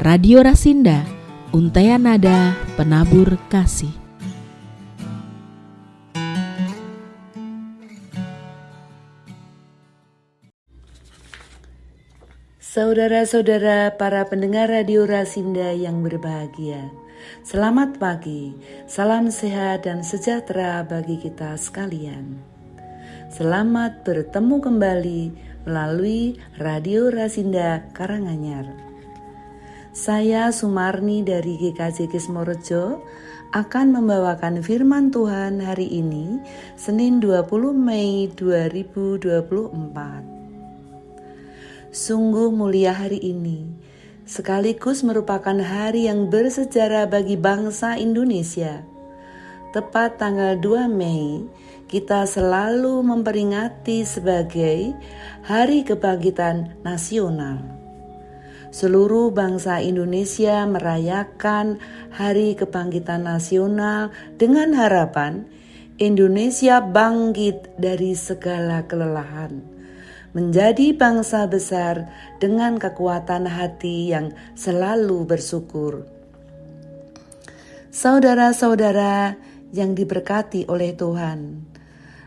Radio Rasinda, Untaian Nada Penabur Kasih. Saudara-saudara para pendengar Radio Rasinda yang berbahagia, selamat pagi, salam sehat dan sejahtera bagi kita sekalian. Selamat bertemu kembali melalui Radio Rasinda Karanganyar. Saya Sumarni dari GKJ Kismorejo akan membawakan firman Tuhan hari ini, Senin 20 Mei 2024. Sungguh mulia hari ini, sekaligus merupakan hari yang bersejarah bagi bangsa Indonesia. Tepat tanggal 2 Mei, kita selalu memperingati sebagai Hari Kebangkitan Nasional. Seluruh bangsa Indonesia merayakan Hari Kebangkitan Nasional dengan harapan Indonesia bangkit dari segala kelelahan, menjadi bangsa besar dengan kekuatan hati yang selalu bersyukur. Saudara-saudara yang diberkati oleh Tuhan,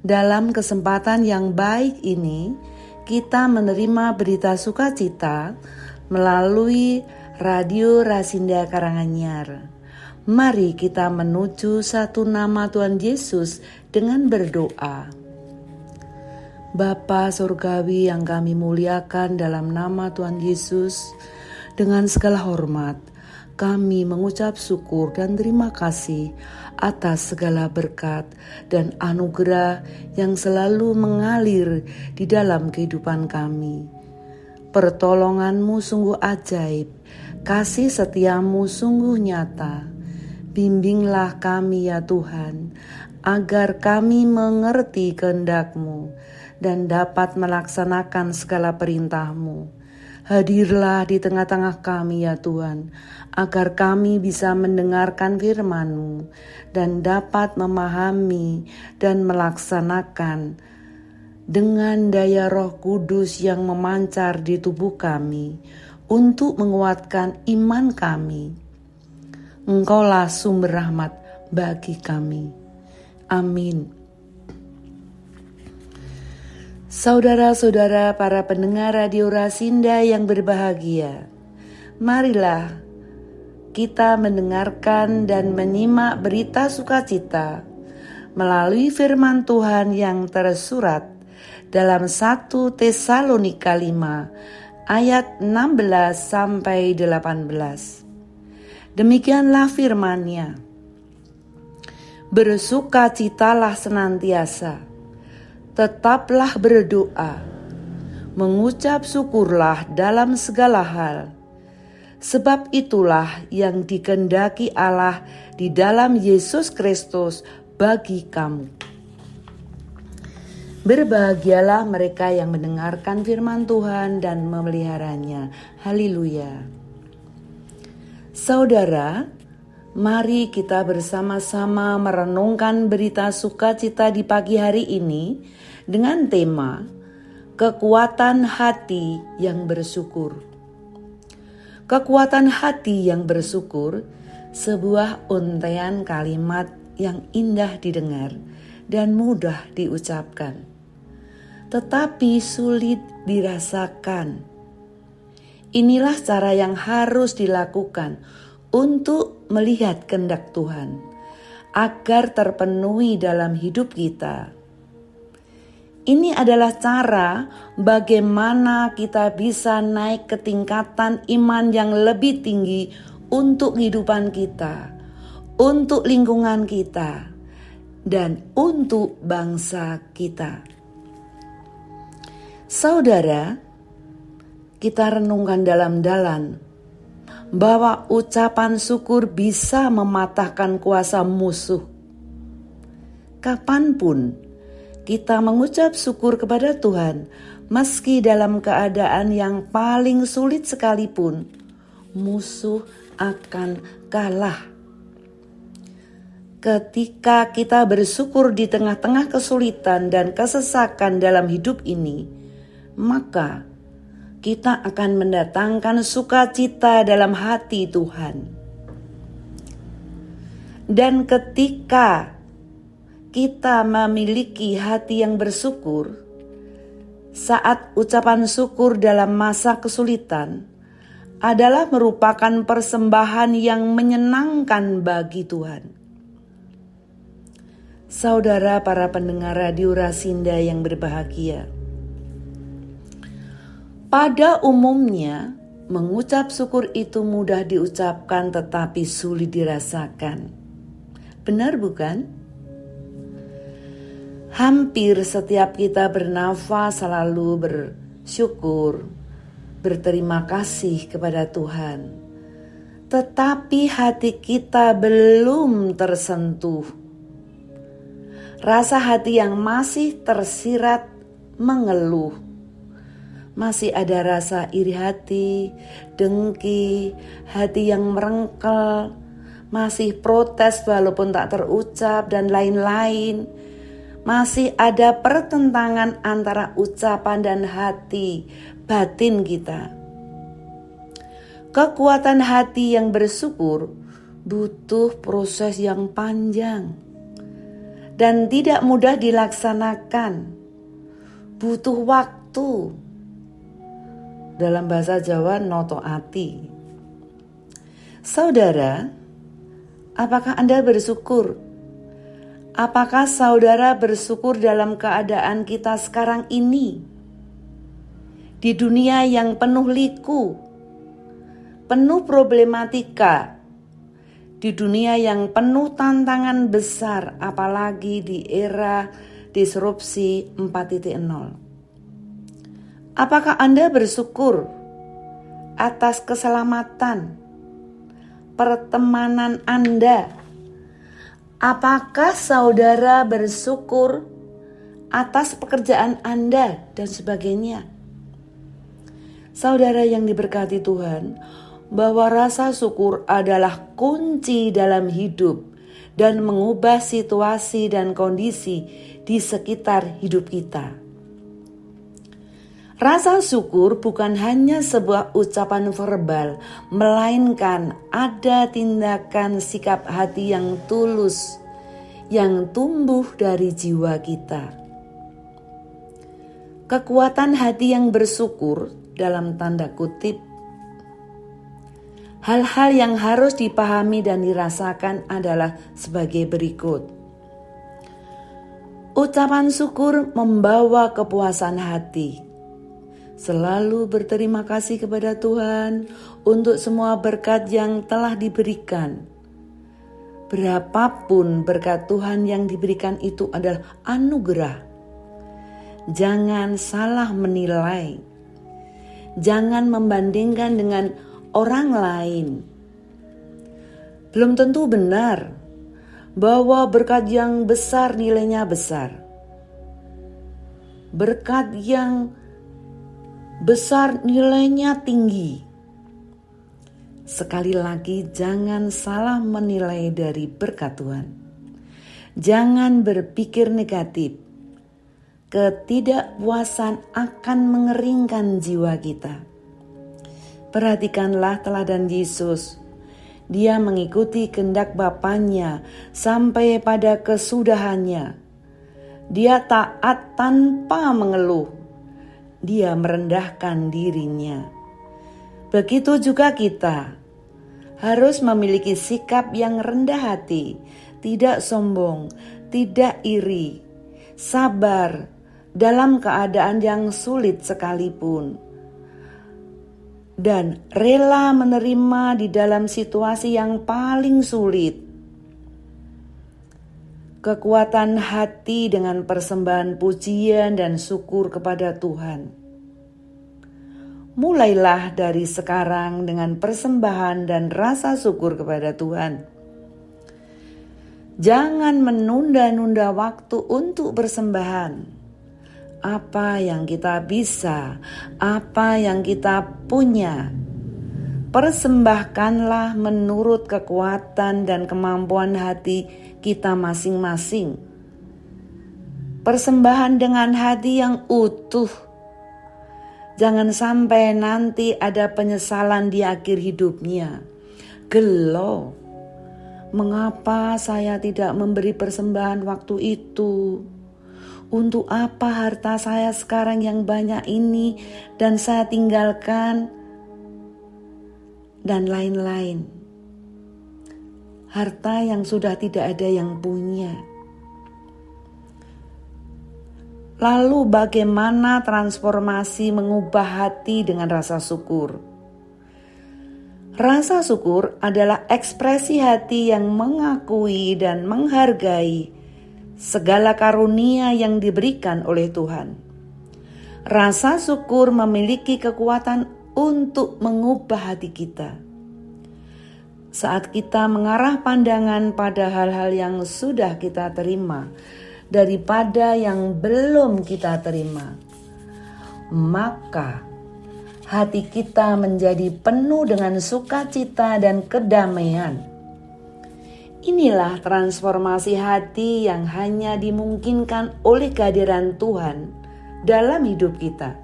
dalam kesempatan yang baik ini, kita menerima berita sukacita melalui Radio Rasinda Karanganyar. Mari kita menuju satu nama Tuhan Yesus dengan berdoa. Bapa Surgawi yang kami muliakan dalam nama Tuhan Yesus, dengan segala hormat, kami mengucap syukur dan terima kasih atas segala berkat dan anugerah yang selalu mengalir di dalam kehidupan kami. Pertolongan-Mu sungguh ajaib, kasih setia-Mu sungguh nyata. Bimbinglah kami ya Tuhan, agar kami mengerti kehendak-Mu dan dapat melaksanakan segala perintah-Mu. Hadirlah di tengah-tengah kami ya Tuhan, agar kami bisa mendengarkan firman-Mu dan dapat memahami dan melaksanakan dengan daya Roh Kudus yang memancar di tubuh kami untuk menguatkan iman kami. Engkaulah sumber rahmat bagi kami. Amin. Saudara-saudara para pendengar Radio Rasinda yang berbahagia, marilah kita mendengarkan dan menyimak berita sukacita melalui firman Tuhan yang tersurat dalam 1 Tesalonika 5 ayat 16 sampai 18. Demikianlah firman-Nya. Bersukacitalah senantiasa, tetaplah berdoa, mengucap syukurlah dalam segala hal, sebab itulah yang dikehendaki Allah di dalam Yesus Kristus bagi kamu. Berbahagialah mereka yang mendengarkan firman Tuhan dan memeliharanya. Haleluya. Saudara, mari kita bersama-sama merenungkan berita sukacita di pagi hari ini dengan tema kekuatan hati yang bersyukur. Kekuatan hati yang bersyukur, sebuah untaian kalimat yang indah didengar dan mudah diucapkan, tetapi sulit dirasakan. Inilah cara yang harus dilakukan untuk melihat kehendak Tuhan, agar terpenuhi dalam hidup kita. Ini adalah cara bagaimana kita bisa naik ke tingkatan iman yang lebih tinggi untuk kehidupan kita, untuk lingkungan kita, dan untuk bangsa kita. Saudara, kita renungkan dalam-dalam bahwa ucapan syukur bisa mematahkan kuasa musuh. Kapanpun kita mengucap syukur kepada Tuhan, meski dalam keadaan yang paling sulit sekalipun, musuh akan kalah. Ketika kita bersyukur di tengah-tengah kesulitan dan kesesakan dalam hidup ini, maka kita akan mendatangkan sukacita dalam hati Tuhan. Dan ketika kita memiliki hati yang bersyukur, saat ucapan syukur dalam masa kesulitan adalah merupakan persembahan yang menyenangkan bagi Tuhan. Saudara para pendengar Radio Rasinda yang berbahagia, pada umumnya mengucap syukur itu mudah diucapkan tetapi sulit dirasakan. Benar bukan? Hampir setiap kita bernafas selalu bersyukur, berterima kasih kepada Tuhan. Tetapi hati kita belum tersentuh. Rasa hati yang masih tersirat mengeluh. Masih ada rasa iri hati, dengki, hati yang merengkel, masih protes walaupun tak terucap dan lain-lain. Masih ada pertentangan antara ucapan dan hati batin kita. Kekuatan hati yang bersyukur butuh proses yang panjang dan tidak mudah dilaksanakan. Butuh waktu. Dalam bahasa Jawa noto ati. Saudara, apakah Anda bersyukur? Apakah saudara bersyukur dalam keadaan kita sekarang ini? Di dunia yang penuh liku, penuh problematika, di dunia yang penuh tantangan besar, apalagi di era disrupsi 4.0. Apakah Anda bersyukur atas keselamatan, pertemanan Anda? Apakah saudara bersyukur atas pekerjaan Anda dan sebagainya? Saudara yang diberkati Tuhan, bahwa rasa syukur adalah kunci dalam hidup dan mengubah situasi dan kondisi di sekitar hidup kita. Rasa syukur bukan hanya sebuah ucapan verbal, melainkan ada tindakan sikap hati yang tulus, yang tumbuh dari jiwa kita. Kekuatan hati yang bersyukur, dalam tanda kutip, hal-hal yang harus dipahami dan dirasakan adalah sebagai berikut. Ucapan syukur membawa kepuasan hati. Selalu berterima kasih kepada Tuhan untuk semua berkat yang telah diberikan. Berapapun berkat Tuhan yang diberikan itu adalah anugerah. Jangan salah menilai. Jangan membandingkan dengan orang lain. Belum tentu benar bahwa berkat yang besar nilainya besar. Berkat yang besar nilainya tinggi. Sekali lagi, jangan salah menilai dari berkat Tuhan. Jangan berpikir negatif. Ketidakpuasan akan mengeringkan jiwa kita. Perhatikanlah teladan Yesus. Dia mengikuti kehendak Bapanya sampai pada kesudahannya. Dia taat tanpa mengeluh. Dia merendahkan dirinya. Begitu juga kita harus memiliki sikap yang rendah hati, tidak sombong, tidak iri, sabar dalam keadaan yang sulit sekalipun, dan rela menerima di dalam situasi yang paling sulit. Kekuatan hati dengan persembahan pujian dan syukur kepada Tuhan. Mulailah dari sekarang dengan persembahan dan rasa syukur kepada Tuhan. Jangan menunda-nunda waktu untuk persembahan. Apa yang kita bisa, apa yang kita punya, persembahkanlah menurut kekuatan dan kemampuan hati kita masing-masing. Persembahan dengan hati yang utuh, Jangan sampai nanti ada penyesalan di akhir hidupnya. Gelo, mengapa saya tidak memberi persembahan waktu itu? Untuk apa harta saya sekarang yang banyak ini dan saya tinggalkan? Dan lain-lain. Harta yang sudah tidak ada yang punya. Lalu bagaimana transformasi mengubah hati dengan rasa syukur? Rasa syukur adalah ekspresi hati yang mengakui dan menghargai segala karunia yang diberikan oleh Tuhan. Rasa syukur memiliki kekuatan untuk mengubah hati kita. Saat kita mengarah pandangan pada hal-hal yang sudah kita terima daripada yang belum kita terima, maka hati kita menjadi penuh dengan sukacita dan kedamaian. Inilah transformasi hati yang hanya dimungkinkan oleh kehadiran Tuhan dalam hidup kita.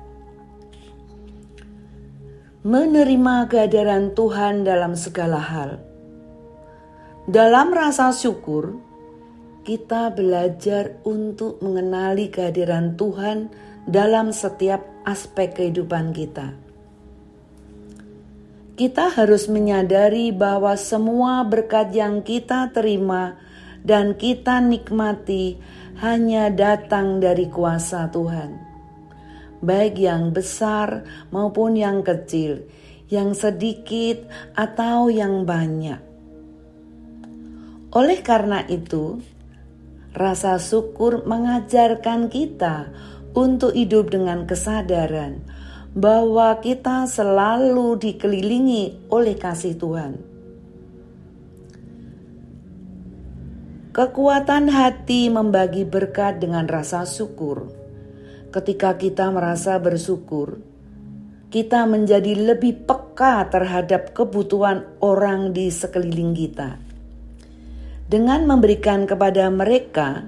Menerima kehadiran Tuhan dalam segala hal. Dalam rasa syukur, kita belajar untuk mengenali kehadiran Tuhan dalam setiap aspek kehidupan kita. Kita harus menyadari bahwa semua berkat yang kita terima dan kita nikmati hanya datang dari kuasa Tuhan. Baik yang besar maupun yang kecil, yang sedikit atau yang banyak. Oleh karena itu, rasa syukur mengajarkan kita untuk hidup dengan kesadaran bahwa kita selalu dikelilingi oleh kasih Tuhan. Kekuatan hati membagi berkat dengan rasa syukur. Ketika kita merasa bersyukur, kita menjadi lebih peka terhadap kebutuhan orang di sekeliling kita. Dengan memberikan kepada mereka,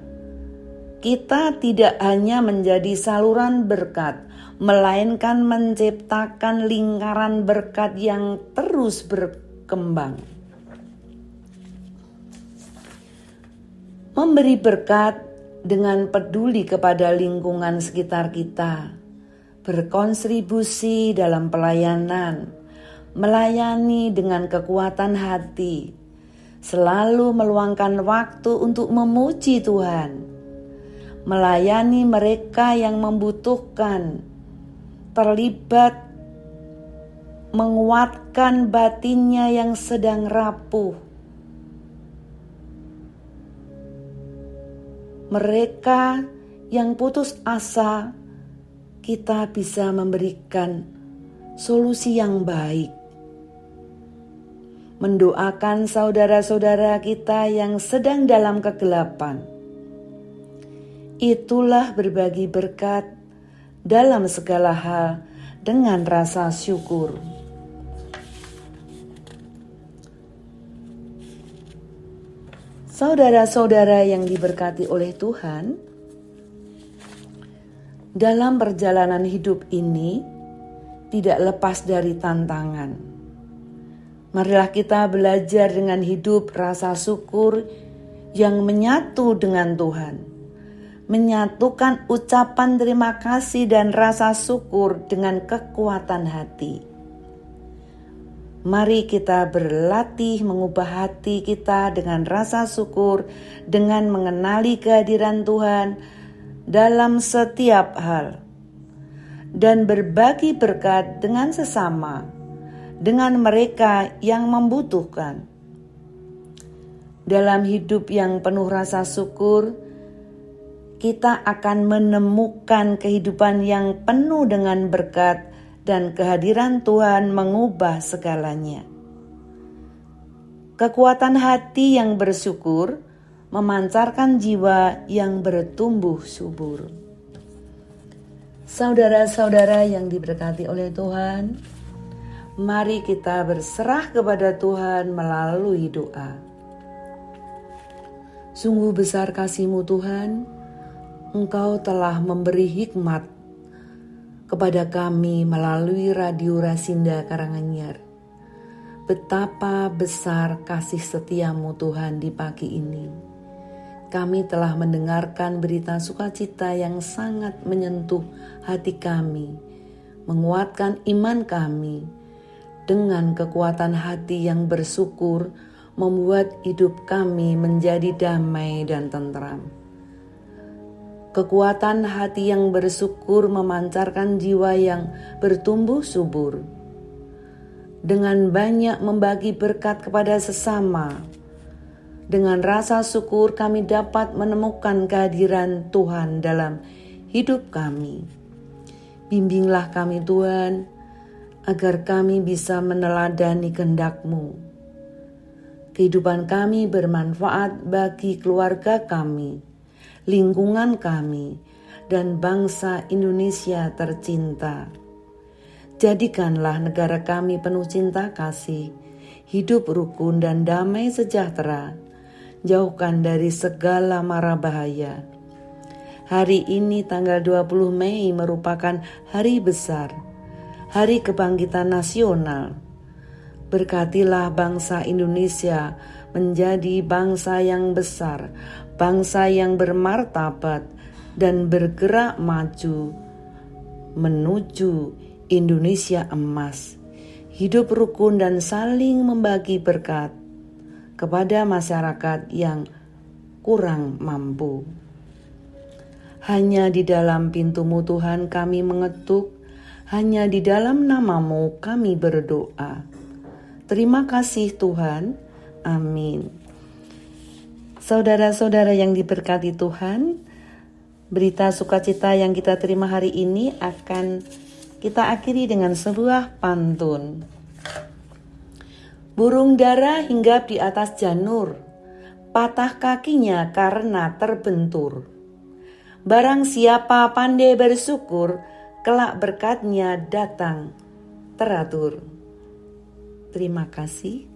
kita tidak hanya menjadi saluran berkat, melainkan menciptakan lingkaran berkat yang terus berkembang. Memberi berkat dengan peduli kepada lingkungan sekitar kita, berkontribusi dalam pelayanan, melayani dengan kekuatan hati, selalu meluangkan waktu untuk memuji Tuhan, melayani mereka yang membutuhkan, terlibat menguatkan batinnya yang sedang rapuh. Mereka yang putus asa, kita bisa memberikan solusi yang baik. Mendoakan saudara-saudara kita yang sedang dalam kegelapan. Itulah berbagi berkat dalam segala hal dengan rasa syukur. Saudara-saudara yang diberkati oleh Tuhan, dalam perjalanan hidup ini tidak lepas dari tantangan. Marilah kita belajar dengan hidup rasa syukur yang menyatu dengan Tuhan. Menyatukan ucapan terima kasih dan rasa syukur dengan kekuatan hati. Mari kita berlatih mengubah hati kita dengan rasa syukur, dengan mengenali kehadiran Tuhan dalam setiap hal, dan berbagi berkat dengan sesama, dengan mereka yang membutuhkan. Dalam hidup yang penuh rasa syukur, kita akan menemukan kehidupan yang penuh dengan berkat dan kehadiran Tuhan mengubah segalanya. Kekuatan hati yang bersyukur memancarkan jiwa yang bertumbuh subur. Saudara-saudara yang diberkati oleh Tuhan, mari kita berserah kepada Tuhan melalui doa. Sungguh besar kasih-Mu Tuhan, Engkau telah memberi hikmat kepada kami melalui Radio Rasinda Karanganyar. Betapa besar kasih setiamu Tuhan di pagi ini. Kami telah mendengarkan berita sukacita yang sangat menyentuh hati kami, menguatkan iman kami. Dengan kekuatan hati yang bersyukur, membuat hidup kami menjadi damai dan tentram. Kekuatan hati yang bersyukur memancarkan jiwa yang bertumbuh subur. Dengan banyak membagi berkat kepada sesama, dengan rasa syukur kami dapat menemukan kehadiran Tuhan dalam hidup kami. Bimbinglah kami Tuhan, agar kami bisa meneladani kehendak-Mu. Kehidupan kami bermanfaat bagi keluarga kami, lingkungan kami, dan bangsa Indonesia tercinta. Jadikanlah negara kami penuh cinta kasih, hidup rukun dan damai sejahtera, jauhkan dari segala mara bahaya. Hari ini tanggal 20 Mei merupakan hari besar, hari kebangkitan nasional. Berkatilah bangsa Indonesia menjadi bangsa yang besar, bangsa yang bermartabat dan bergerak maju menuju Indonesia emas. Hidup rukun dan saling membagi berkat kepada masyarakat yang kurang mampu. Hanya di dalam pintu-Mu Tuhan kami mengetuk, hanya di dalam nama-Mu kami berdoa. Terima kasih Tuhan. Amin. Saudara-saudara yang diberkati Tuhan, berita sukacita yang kita terima hari ini akan kita akhiri dengan sebuah pantun. Burung dara hinggap di atas janur, patah kakinya karena terbentur. Barang siapa pandai bersyukur, kelak berkatnya datang teratur. Terima kasih.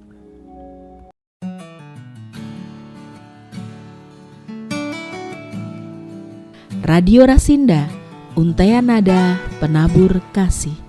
Radio Rasinda, untaian nada penabur kasih.